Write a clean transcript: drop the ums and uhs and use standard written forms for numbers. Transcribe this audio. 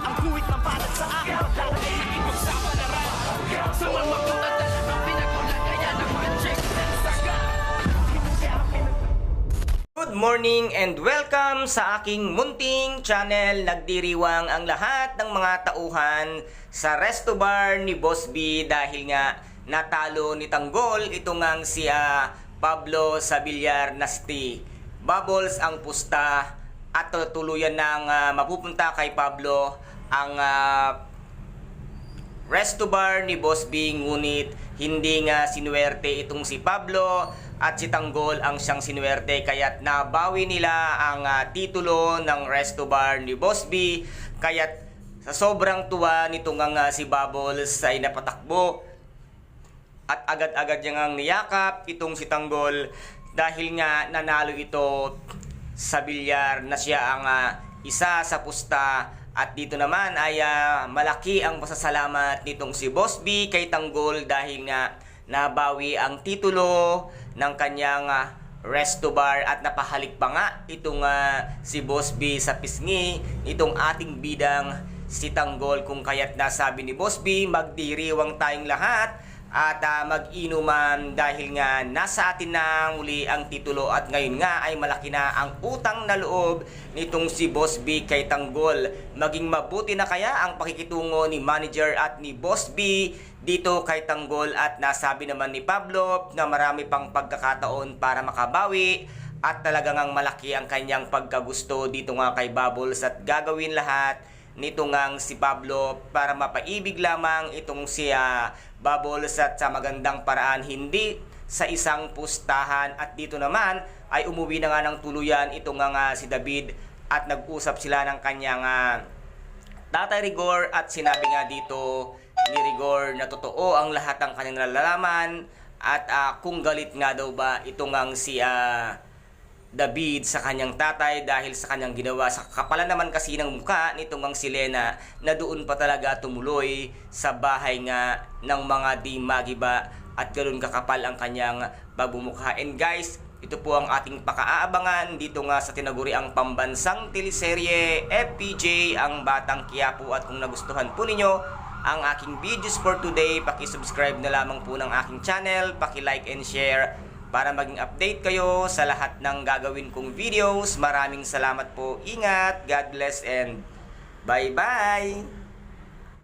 ang kuwit ng balat sa akin. Lalagay ng ipagsapalaran sa mga pagdadala ng pinagulan. Kaya naman check ng saga. Good morning and welcome sa aking munting channel. Nagdiriwang ang lahat ng mga tauhan sa Resto Bar ni Boss B dahil nga natalo ni Tanggol itong ang si Pablo sa Bilyar Nasti. Bubbles ang pusta at tuluyan ng mapupunta kay Pablo ang Resto Bar ni Boss B, ngunit hindi nga sinuwerte itong si Pablo at si Tanggol ang siyang sinuwerte, kaya't nabawi nila ang titulo ng Resto Bar ni Boss B. Kaya't sa sobrang tuwa nitong si Bubbles ay napatakbo at agad-agad niyang niyakap itong si Tanggol dahil nga nanalo ito sa bilyar na siya ang isa sa pusta. At dito naman ay malaki ang pasasalamat nitong si Boss B kay Tanggol dahil nga nabawi ang titulo ng kanyang Resto Bar at napahalik pa nga itong si Boss B sa pisngi itong ating bidang si Tanggol, kung kaya't nasabi ni Boss B magdiriwang tayong lahat at mag-inuman dahil nga nasa atin na muli ang titulo at ngayon nga ay malaki na ang utang na loob nitong si Boss B kay Tanggol. Maging mabuti na kaya ang pakikitungo ni manager at ni Boss B dito kay Tanggol, at nasabi naman ni Pablo na marami pang pagkakataon para makabawi at talagang malaki ang kanyang pagkagusto dito nga kay Bubbles at gagawin lahat nito ngang si Pablo para mapaibig lamang itong si Bubbles at sa magandang paraan, hindi sa isang pustahan. At dito naman ay umuwi na nga ng tuluyan itong nga si David at nag-usap sila ng kanyang Tatay Rigor, at sinabi nga dito ni Rigor na totoo ang lahat ng kanyang nalalaman at kung galit nga daw ba itong ngang si David sa kanyang tatay dahil sa kanyang ginawa. Sa kapalan naman kasi ng mukha nitong ang si Lena na doon pa talaga tumuloy sa bahay nga ng mga di magiba at ganoon kakapal ang kanyang pagbumukha. And guys, ito po ang ating pakaaabangan dito nga sa tinaguri ang pambansang teleserye FPJ ang Batang Quiapo. At kung nagustuhan po ninyo ang aking videos for today, paki-subscribe na lamang po ng aking channel, paki-like and share para maging update kayo sa lahat ng gagawin kong videos. Maraming salamat po. Ingat, God bless, and bye-bye!